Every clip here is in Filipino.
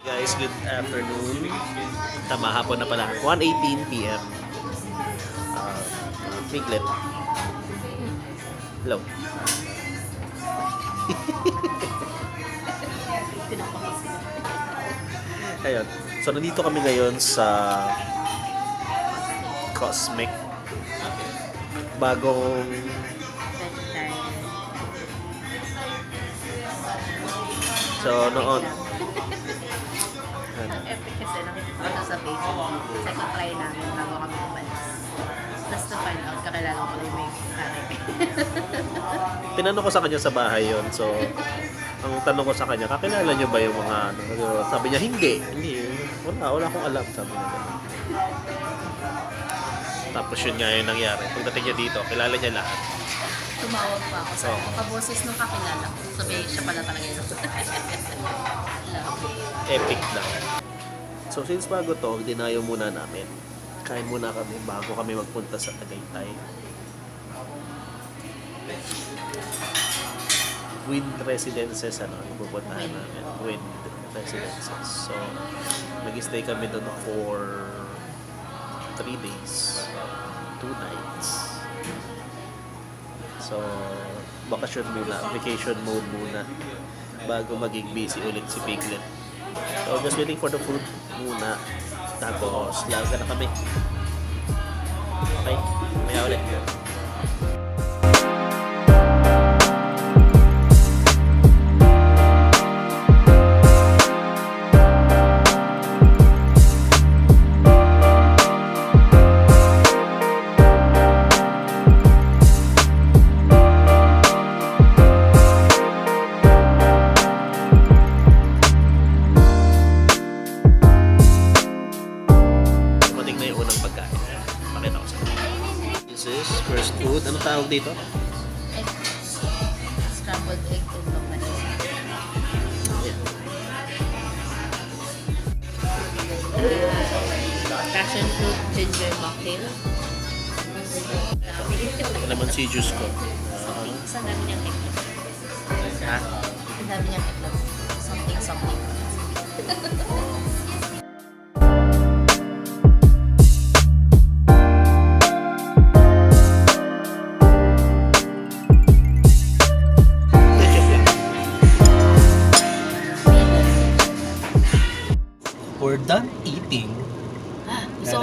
Guys, good afternoon. Tama, hapon na pala. 1:18 p.m. Piglet. Hello. Ayun. So, nandito kami ngayon sa Cosmic. Bagong so, noon. Ang epic kasi nakikita ko sa Facebook. Second try namin bago kami umalis. Tapos na-find out, kakilala ko lang may Catering. Tinanong ko sa kanya sa bahay yon. So, ang tanong ko sa kanya, kakilala niyo ba yung mga ano? Sabi niya, hindi. Wala akong alam. Sabi niya. Tapos yun nga yung nangyari. Pagdating niya dito, kilala niya lahat. Tumawag pa ako sa kaboses nung kakilala ko. Sabi, siya pala talaga yun. Epic na. So, since bago to, dinayo muna namin. Kain muna kami bago kami magpunta sa Tagaytay. Wind Residences, pupuntahan namin. Wind Residences. So, nag-stay kami doon for 3 days, 2 nights. So, bakasyon muna, vacation mode muna bago maging busy ulit si Piglet. So, just waiting for the food muna. Tapos, laga na kami. Okay, maya ulit. First food. Ano tawag dito? Egg. Scrambled egg and bakasyon. Passion fruit ginger mocktail. Ito naman si juice ko. Ang dami niyang itlog. Ha? Ang dami niyang itlog. Something. We're done eating. So,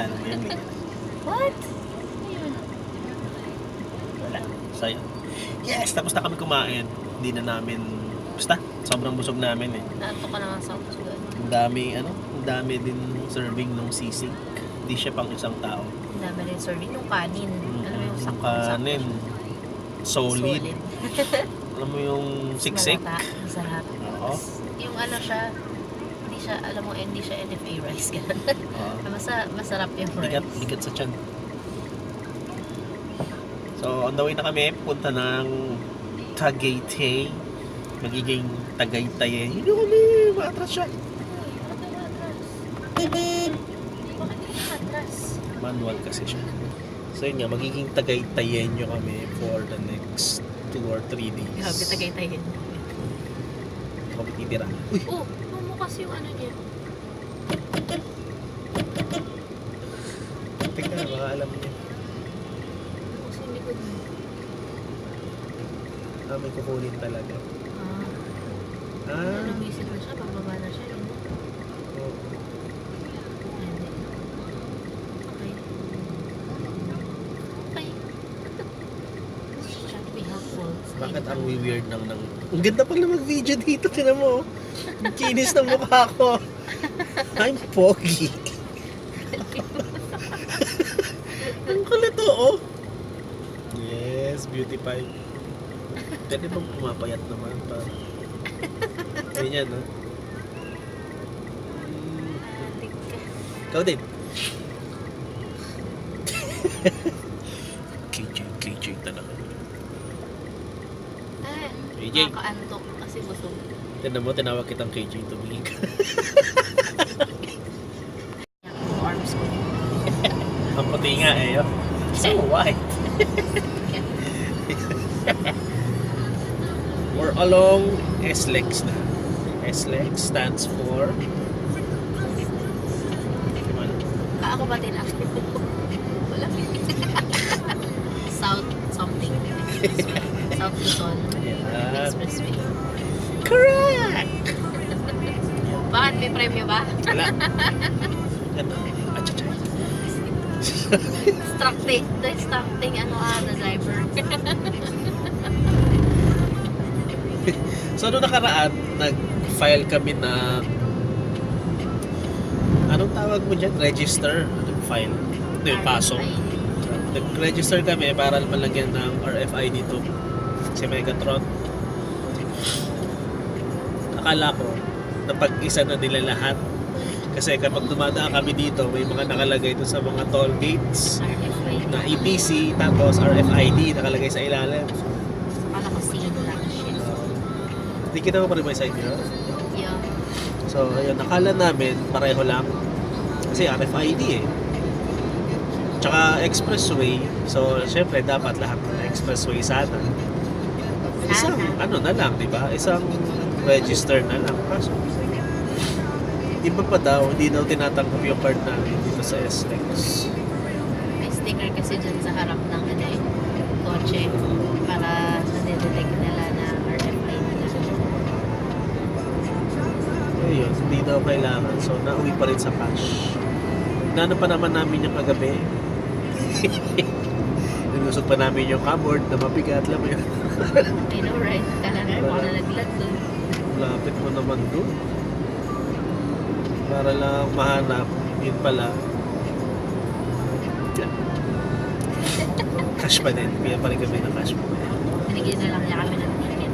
what? Wala. Sa'yo. Yes! Tapos na kami kumain. Hindi na namin... Basta, sobrang busog namin eh. Naanto ka naman sa sugar. Ang dami din serving ng sisig. Hindi siya pang isang tao. Ang dami rin serving yung kanin. Alam mo yung Yung kanin. Solid. Alam mo yung siksik. Masarap. Oo. Yung ano siya, alam mo, hindi siya NFA rice. Masarap yung rice. Bigat sa tiyan. So, on the way na kami. Punta ng Tagaytay. Magiging Tagaytay. Hindi kami. Maatras siya. Manual kasi siya. So, yun nga. Magiging Tagaytayen nyo kami for the next 2 or 3 days. Grabe, Tagaytayin. Kami titira. Uy! Oh! Kasi yung ano niya. Tignan, baka alam niya. Kasi hindi ko din. May kukunin talaga. Nag-visit na siya, bababa na siya. Oo. Okay. Try to be helpful. Bakit ang weird ng... Ang ganda pala mag-video dito, tinan mo. Ang kinis ng mukha ko. I'm pogi. Ang kulit oh. Yes, beauty pie. Pwede bang pumapayat naman pa? Ganyan, no? Ikaw din. KJ talaga. KJ. Nakakaantok kasi busog. Tignan mo, tinawag kitang KJ tumingin ka. Yung arms ko. Ang puti nga eh. So white. More along SLEX na. SLEX stands for Ako ba tinag? Wala. South something. South Luzon. Ayan. Expressway. Correct! Bakit may premyo ba? Wala. Ito. Achachay. Distracting na driver. So, noong nakaraan, nag-file kami na anong tawag mo dyan? Register. Nag-file. Ito yung paso. Nag-register kami para malagyan ng RFID to si Megatron. Akala ko napag-isa na nila lahat. Kasi kapag dumadaan kami dito, may mga nakalagay doon sa mga toll gates na EPC, tapos RFID nakalagay sa ilalim. Akala ko sino lang siya. Hindi kita mo pa rin may side mirror? Yeah. So, ayun, nakala namin pareho lang. Kasi RFID eh. Tsaka expressway. So, syempre, dapat lahat na expressway sana. Isang, ano na lang, di ba? Isang register na lang. Kaso, iba pa daw, hindi daw tinatanggap yung card namin dito sa SLEX. May sticker kasi dyan sa harap ng kotse para nadedetect nila na RFID na. Ayun, hindi daw kailangan. So, nauwi pa rin sa cash. Nano pa naman namin yung kagabi. Nunusok pa namin yung cupboard na mabigat. Alam mo yun. I know, right? Kala na rin, baka nalaglag doon. Lapit mo naman doon. Para lang mahanap. Yun pala. Yan. Cash pa din. Kaya pa rin kami ng cash pa. Binigyan na lang niya kami ng ticket.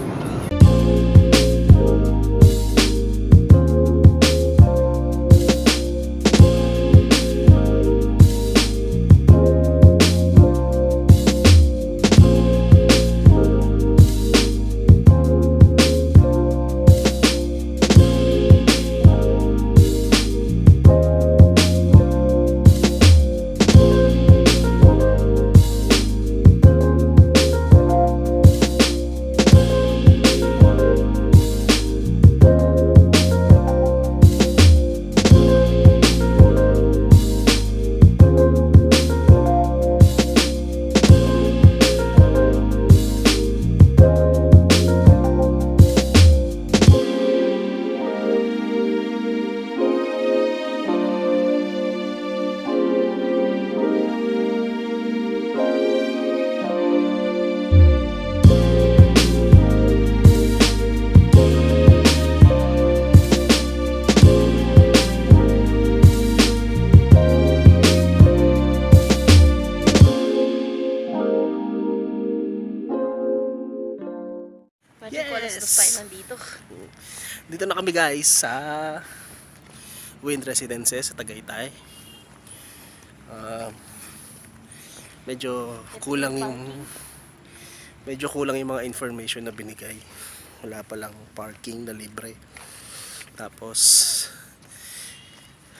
Nandito. Dito na kami guys sa Wind Residences sa Tagaytay. Medyo kulang yung mga information na binigay. Wala pa lang parking na libre. Tapos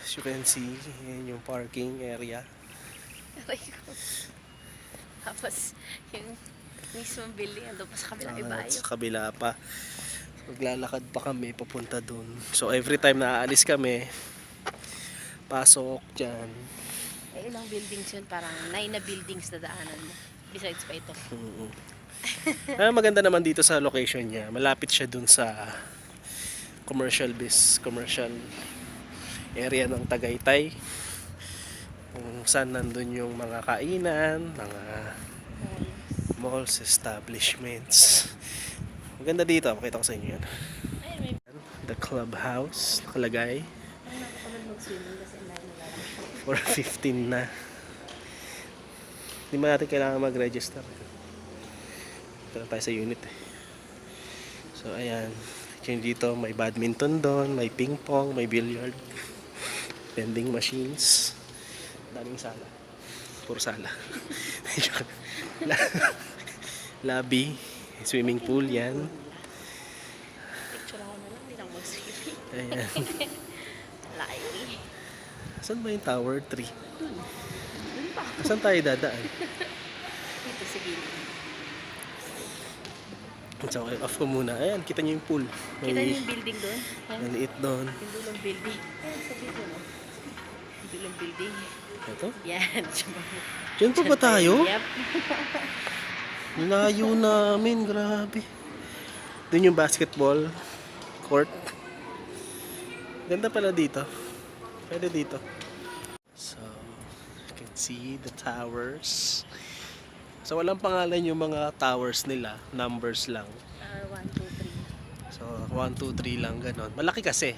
as you can see, yan yung parking area. Tapos yung mismong building ando pa sa kabilang ibayo. Sa kabila pa. Maglalakad pa kami papunta dun. So every time na aalis kami, pasok dyan. Eh, ilang buildings yun? Parang 9 na buildings na daanan mo. Besides pa ito. Maganda naman dito sa location niya. Malapit siya dun sa commercial area ng Tagaytay. Kung saan nandun yung mga kainan, mga malls, establishments. Maganda dito. Pakita ko sa inyo yan. The clubhouse. Nakalagay. 4:15 na. Hindi mo natin kailangan mag-register. Ito na tayo sa unit eh. So ayan. Yung dito may badminton doon, may ping pong, may billiard, vending machines. Daming sala. Puro sala. Lobby. Swimming pool yan. Picture ako na lang, nilang mag-swimming. Ayan. Layo. Saan ba yung tower 3? Dun pa. Saan tayo dadaan? Dito sa gilid. So, okay, off ko muna. Ayan, kita niyo yung pool. Kita niyo yung building doon? Maliit doon. Yung dulong building. Ayan, sa video, no? Yung dulong building. Ito? Yan. Diyan pa ba tayo? Yep. Layo namin, grabe. Doon yung basketball court. Ganda pala dito. Pwede dito. So, you can see the towers. So, walang pangalan yung mga towers nila. Numbers lang. 1, 2, 3. So, 1, 2, 3 lang, ganon. Malaki kasi.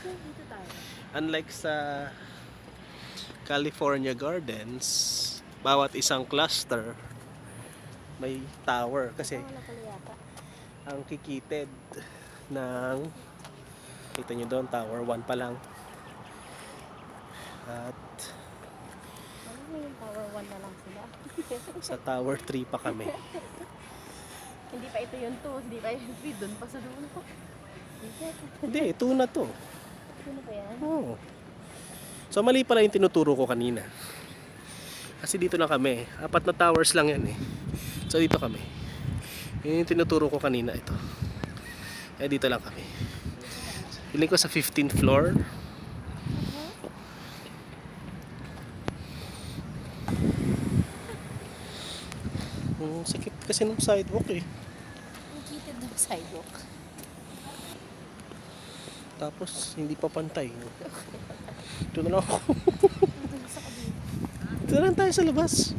Dito tayo. Unlike sa California Gardens, bawat isang cluster may tower. Kasi, Wala pala yata. ang kikitid ng, kita nyo doon, tower 1 pa lang. At Ano yung tower 1 na lang sila? sa tower 3 pa kami. Hindi pa ito yung 2. Hindi pa yung 3. Doon pa sa dulo. Hindi, 2 na to. Ano ba yan? Oo. So mali pala yung tinuturo ko kanina. Kasi dito na kami. 4 na towers lang yan eh. So dito kami. Yun yung tinuturo ko kanina, ito. Eh dito lang kami. Feeling ko sa 15th floor. Sakit kasi ng sidewalk eh. Ang kitid ng sidewalk. Tapos hindi pa pantay. Ito na lang ako. Ito na lang tayo sa labas.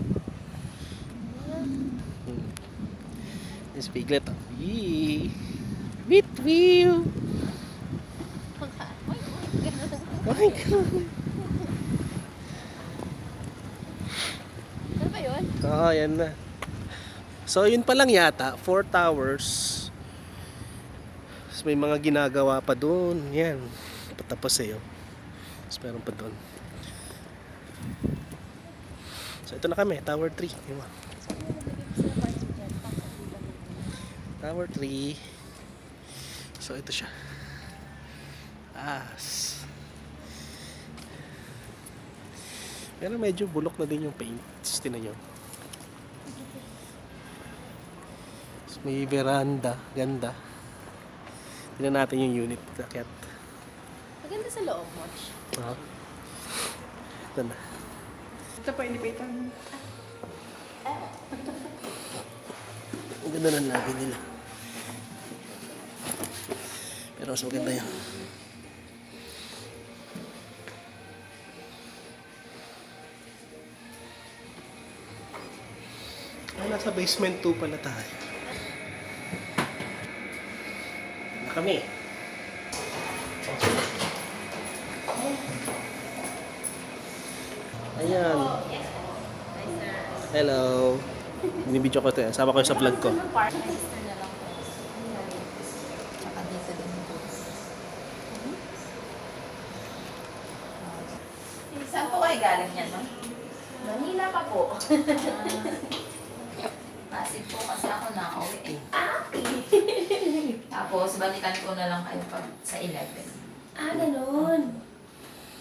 This Piglet. Yee! Beat view! Oh my God! Ano ba yun? Oo, yan na. So, yun pa lang yata. 4 towers. Tapos may mga ginagawa pa doon. Yan. Patapos eh. Oh. Tapos meron pa doon. So, ito na kami. Tower 3. Diba? Tower 3. So, ito siya. Pero medyo bulok na din yung paint. Tinan nyo. May veranda. Ganda. Tignan natin yung unit. Kakit. Maganda sa loob, Mochi. Ito na. Ito pa, inipitan. Ang ganda ng labi nila. Pero mas maganda yan. Nasa basement 2 pala tayo. Na kami. Ayan. Hello. Binibidyo ko ito. Sama ko sa vlog ko. Tsaka dito din. Saan po kayo galing yan, no? Manila pa po. Pasig po kasi ako na uwi eh. Tapos, balikan ko na lang kayo pag sa 11. Ganun.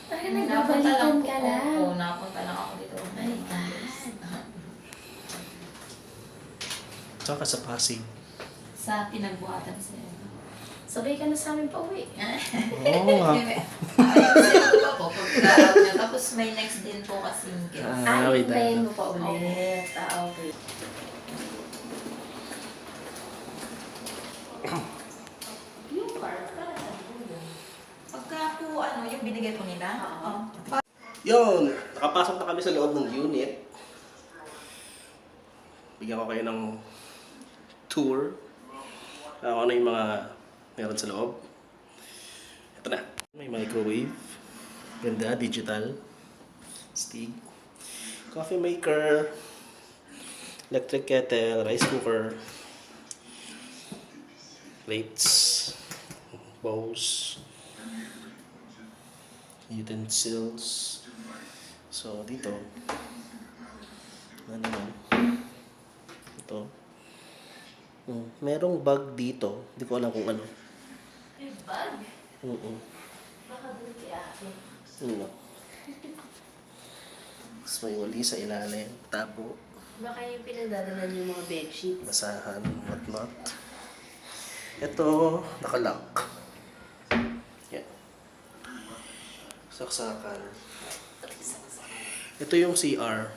Parang Napunta lang nagbabalikan po. ka lang. Oo, napunta lang ako dito. My God. Saan ka sa Pasig? Sa pinagbuhatan sa Sabay ka na sa amin pa uwi. Oo nga. Ayun pa po, pag-out niya. Tapos may next din po kasi Wait. Hintayin mo pa ulit. Okay. yung card, para sa dulo. Pagka po, yung binigay po nila? Oo. Yun! Nakapasok na kami sa loob ng unit. Bigyan ko kayo ng tour. Kung ano yung mga meron sa loob. Ito na. May microwave. Ganda, digital. Stig. Coffee maker. Electric kettle. Rice cooker. Plates. Bowls. Utensils. So, dito. Ano naman? Ito. Merong bag dito. Hindi ko alam kung ano. Yung bag? Baka doon kay ate. Tapos may wali sa ilalim. Tabo. Baka yung pinagdadalan yung mga bedsheets. Basahan, whatnot. Ito, nakalock. Yan. Saksakan. Ito yung CR.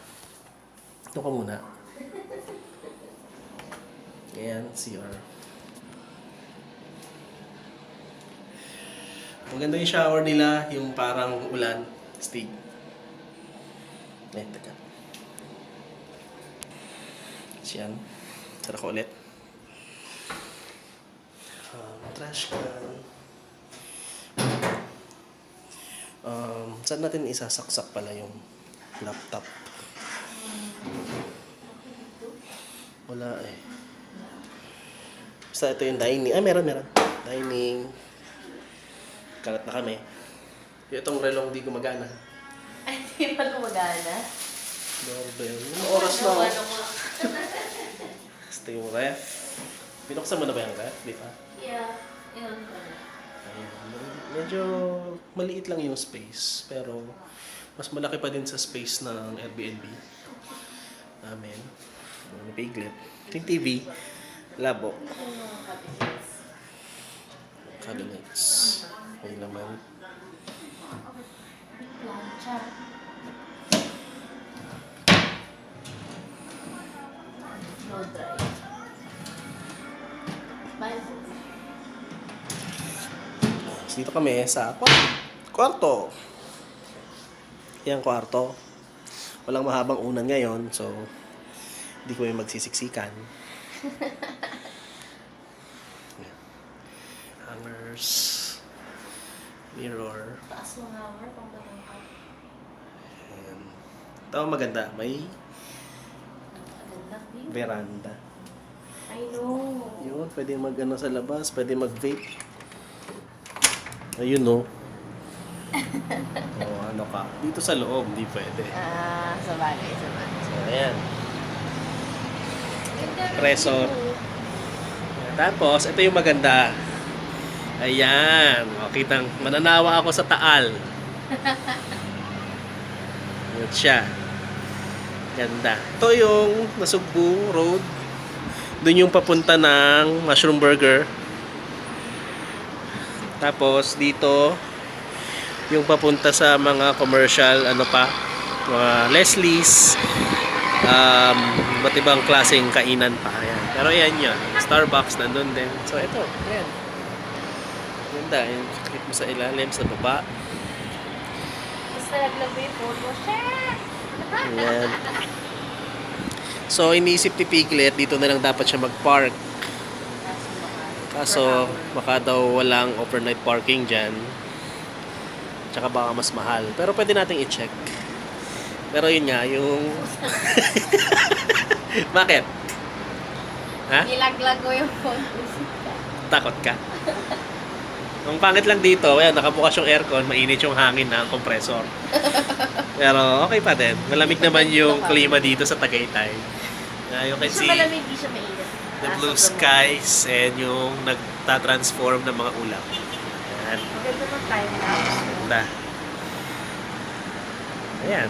Ito ka muna. Ayan, CR. Maganda yung shower nila, yung parang ulan, stig. Teka. Yan. Tara ko ulit. Trash can. Saan natin isasaksak pala yung laptop? Wala eh. Basta ito yung dining. Meron. Dining. Kalat na kami. Itong relong di gumagana. Ay, hindi pa gumagana. Doorbell. Yung oras na. Basta yung ref. Binuksan mo na ba yung ref? Di ba? Yeah. Yun pa na. Medyo maliit lang yung space. Pero mas malaki pa din sa space ng Airbnb namin. Yung Piglet. Yung TV. Labo. Yung mga cabinets. Cabinets. Ayun naman. Plancha. No dry. Bible. Dito kami sa kwarto. Yan kwarto. Walang mahabang unan ngayon, so hindi ko yung magsisiksikan. Hangers. Mirror. Taas ng hammer pang batangkap. Ayan. Ito maganda. May Maganda view. veranda. I know. Yun, pwede mag-ano sa labas, pwede mag-vape. Ayun no. Ano ka? Dito sa loob, di pwede. Sa bagay. So, ayan. Preso. Tapos, ito yung maganda. Ayan. O, kitang mananawa ako sa Taal. Ayan siya. Ganda. Ito yung Nasugbu Road. Doon yung papunta ng Mushroom Burger. Tapos dito yung papunta sa mga commercial mga Leslie's, iba't ibang klaseng kainan pa. Ayan. Pero ayan yun, Starbucks nandun din. So ito, ayan. Ganda, yung sakit mo sa ilalim, sa baba. Basta naglabi yung photo. Shit! Ayan. So iniisip ni Piglet, dito na lang dapat siya mag-park. Kaso, baka daw walang overnight parking dyan. Tsaka baka mas mahal. Pero pwede nating i-check. Pero yun nga, yung... Bakit? Ha? Nilaglag ko yung photos. Takot ka? Ang pangit lang dito, ayan, nakabukas yung aircon, mainit yung hangin ng compressor. Pero okay pa din. Malamig naman yung klima dito sa Tagaytay. You can see... malamig, di siya mainit. The blue skies and yung nagtatransform ng mga ulap. Ayan. Maganda ng time lapse. Ganda. Ayan.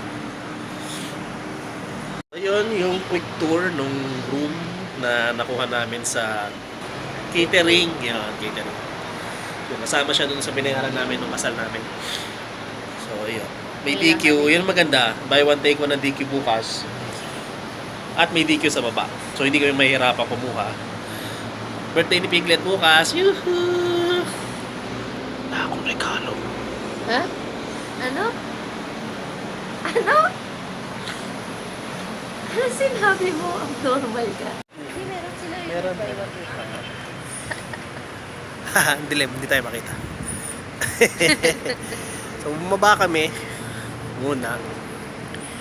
Ayun, yung quick tour nung room na nakuha namin sa Catering. Yan, Catering. Yung kasama siya dun sa binayaran namin nung kasal namin. So, ayun. May DQ. Yun maganda. Buy one, take one ng DQ bukas. At may DQ sa baba. So, hindi kami mahihirapan kumuha. Birthday ni Piglet bukas. Yuhuu! Wala akong regalo. Ha? Ano? Ano? Ano sinabi mo? Abnormal ka. Hindi, meron sila yung Meron. private. Haha, dilim. Hindi tayo makita. So, bumaba kami. Muna.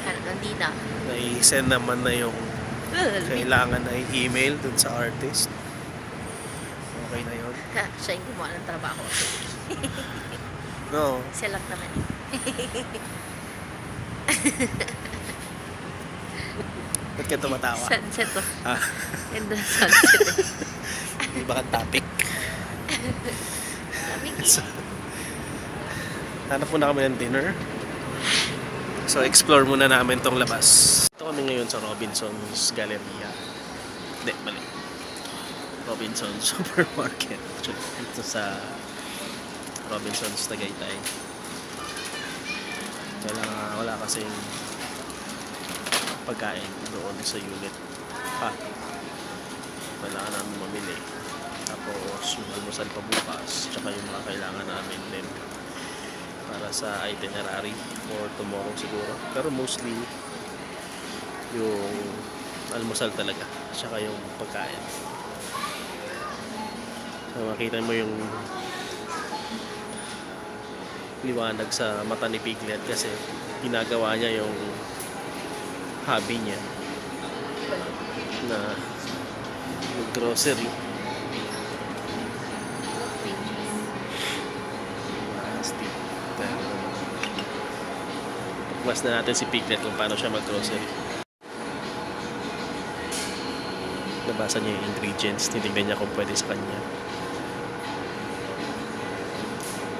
Ano, nandito. Nai-send naman na yung kailangan na email dun sa artist. Okay na yun. Siya yung gumawa ng trabaho. No. Siya lang naman. Ba't ka tumatawa? Sunset to. Ah, And the sunset. iba kang topic. So, hanap muna kami ng dinner. So, explore muna namin tong labas. Ito kami ngayon sa Robinson's Galleria. Hindi, mali. Robinson's Supermarket. Dito sa Robinson's Tagaytay. Wala kasing pagkain doon sa unit. Kailangan namin mamili. Tapos yung almusal pa bukas, tsaka yung mga kailangan namin din para sa itinerary for tomorrow siguro. Pero mostly yung almusal talaga, tsaka yung pagkain. So makita mo yung liwanag sa mata ni Piglet kasi ginagawa niya yung hobby niya na grocery. Pagwas na natin si Piglet kung paano siya mag-grocery. Nabasa niya yung ingredients, titignan niya kung pwede sa kanya.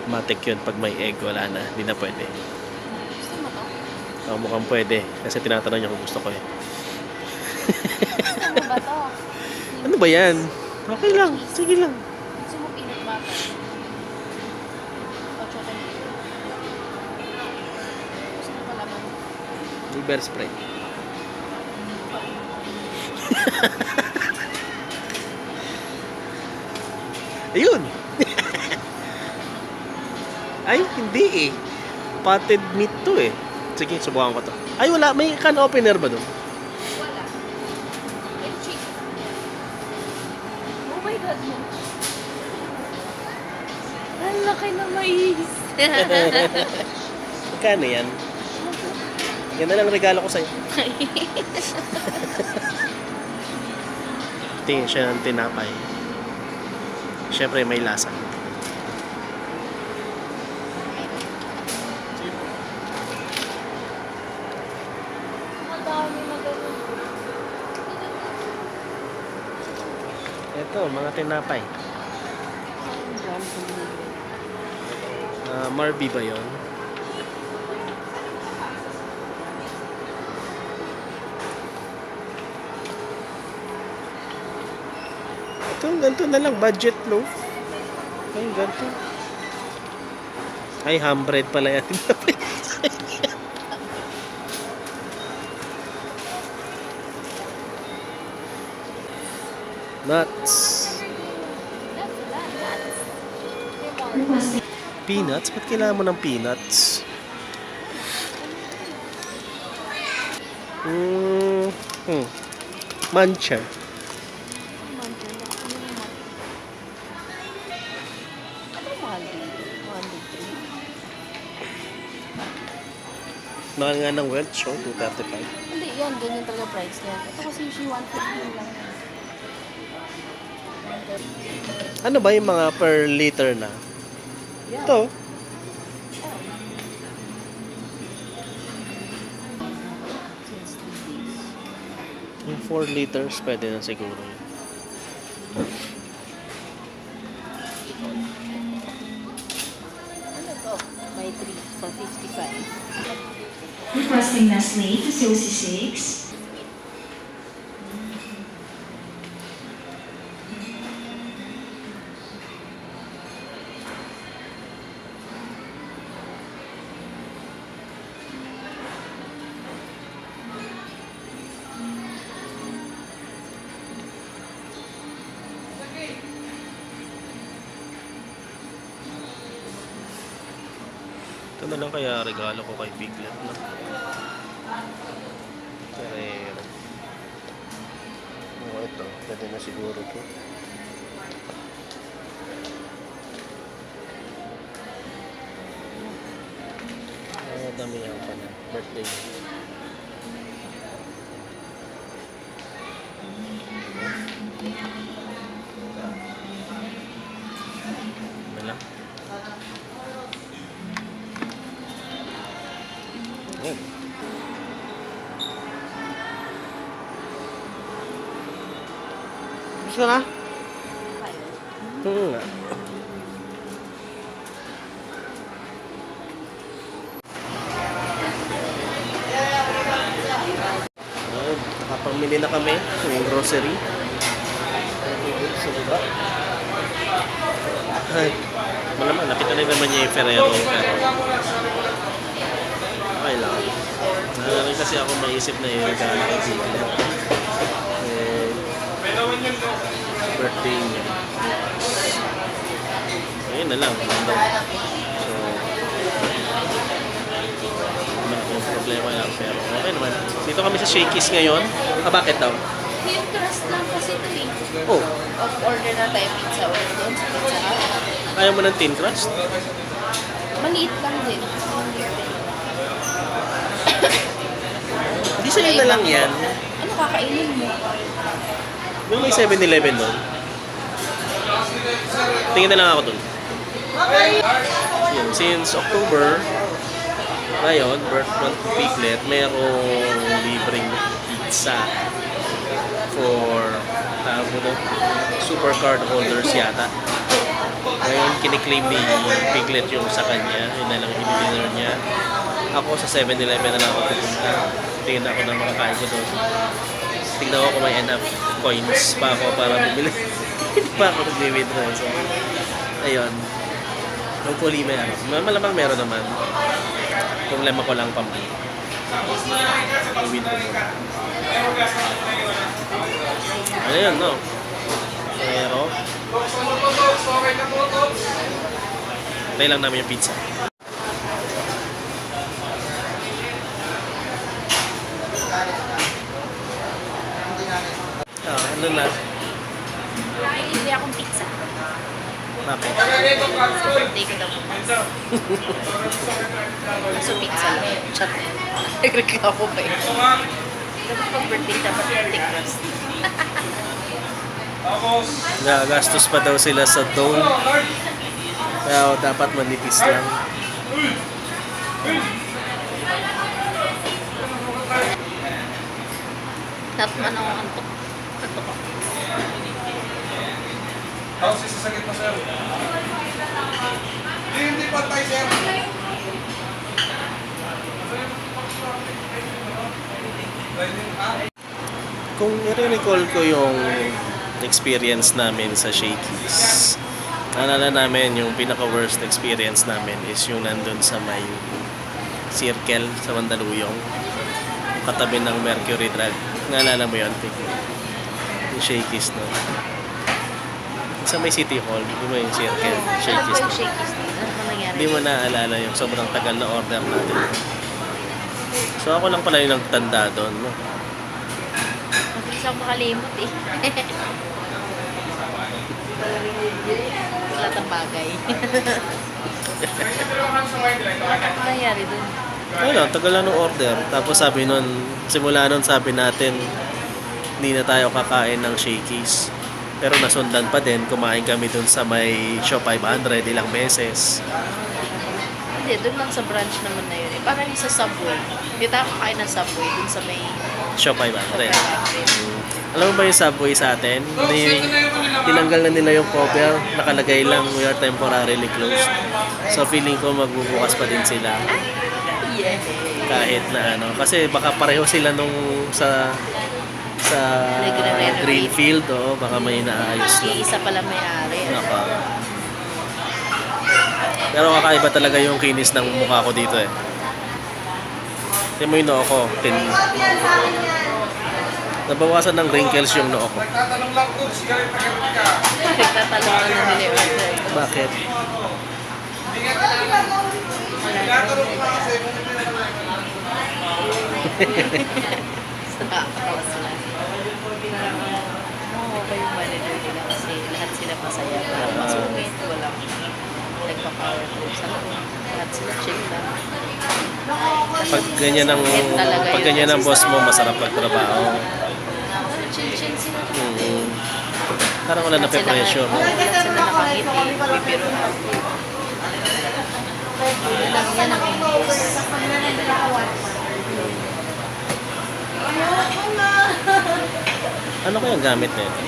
Matik yun, pag may egg, wala na, hindi na pwede. Gusto mo to? Mukhang pwede, kasi tinatanong niya kung gusto ko eh. Gusto mo ba to? Ano ba yan? Okay lang, sige lang. Gusto mo peanut butter? O chocolate? Gusto mo palaman? Liver spread. Ayun! Ay, hindi eh. Potted meat to eh. Sige, subukan ko to. Ay, wala. May can opener ba doon? Wala. And chicken. Oh my God mo. Ang laki na mais. Magkano yan? Yan na lang regalo ko sa'yo. Tingin siya ng tinapay. Siyempre may lasa. Madami na ganun. Ito, mga tinapay. Marby ba yun? Ito, ganito na lang. Budget loaf. Ay, ganito. Ay, ham bread pala yan. Nuts. Peanuts? Ba't kailangan mo ng peanuts? Mancha. Mahal nga ng Welch, oh, 235. Hindi, yan. Ganyan talaga price niya. Ito kasi usually 150 lang. Ano ba yung mga per liter na? Yeah. Ito. Yung 4 liters, pwede na siguro yun. Ano to? May 3 for 55. Requesting Nestle to Susie 6. Ito na lang kaya regalo ko kay Piglet, no? Pero ito, pwede na siguro ito. Dami yan pa na birthday. Wala. Ayan. Gusto na? Nga. Bumili na kami ng grocery. Sa baba. Ay, malaman, nakita na naman niya yung Ferrero. Pero, okay lang. Kasi ako maisip na yung birthday niya. Ayun na lang. So, naman akong problema lang. Pero okay naman. Dito kami sa Shakey's ngayon. Bakit daw? Thin crust lang kasi ito eh. Oh, Order na tayo pizza ulit doon sa Pizza Hut. ayaw mo ng thin crust? Maliit lang din. Hindi sa'yo na lang yan. Ano kakainin mo? Yung may 7-Eleven doon. Tingin na lang ako doon. Yun, since October, ngayon, birth month Piglet, mayroong libreng pizza for super card holders yata. Ngayon, kiniklaim ni Piglet yung sa kanya. Yun na lang i-dinner niya. Ako sa 7-Eleven na lang ako pupunta. Tingin ako ng mga kain ko doon. Tingnan ko kung may enough coins pa ako para bumili. Hindi pa ako nag-withdraw. So, ayun. Hopefully may ano. Malamang meron naman. Problema ko lang pambili. I-withdraw mo. Ayun, no? Pero, tayo lang namin yung pizza. Ano na? Hindi akong pizza. Bakit? Sa birthday ko daw bukas. So pizza lang. Chat na yun. Nagreklamo pa yun. Dapat pag birthday dapat thin crust. Nagastos pa daw sila sa dough. Kaya dapat manipis lang. Natman ako antok. Antok ako. Tapos isasagit mo, sir. Hindi pantay, sir. Kung i-recall ko yung experience namin sa Shakey's, naalala namin yung pinaka-worst experience namin is yung nandun sa may circle sa Mandaluyong, katabi ng Mercury Drug. Naalala mo yun, Piglet? Yung Shakey's no? Sa may City Hall, di ba yung circle? Alam ko Shakey's yung no? Shakey's din. Ano ba nangyari? Hindi mo naaalala yung sobrang tagal na order natin. So ako lang pala yung nagtanda doon. No? Mabilis ako makalimot eh. Lahat ng bagay. Ano nangyari dun? Wala, tagal lang ng order. Tapos sabi nun, simula nun sabi natin, hindi na tayo kakain ng Shakey's. Pero nasundan pa din, kumain kami dun sa may Shop 500 ilang beses. Hindi, dun lang sa branch naman na yun eh. Parang yung sa Subway. Hindi tayo kakain ng Subway dun sa may Shop 500. Alam mo ba yung Subway sa atin? Tinanggal na nila yung cover, nakalagay lang, we are temporarily closed. So feeling ko magbubukas pa din sila. yeah. Kahit na ano. Kasi baka pareho sila nung sa Nagre-renovate. Greenfield, baka may naayos lang. Isa pala may-ari. Naka. Pero kakaiba talaga yung kinis ng mukha ko dito eh. Tingnan mo yung noo ko. Nabawasan ng wrinkles yung noo ko. Nagtatanong lang po, sigaret na gamit ka. Nagtatalong na nila yung order. Bakit? Hindi nga kailangan. Tinatanong ko nga kasi kung hindi na Nakakatawa sila. Okay yung manager nila kasi lahat sila masaya. Walang masungit, walang nagpa-power trip sa loob. Lahat sila chill lang. Pag ganyan ang boss mo, masarap magtrabaho. Chill sila. Parang wala na pe-pressure. Lahat sila nakangiti, bibiro. Lang yan ang boss. Ano kaya gamit nito?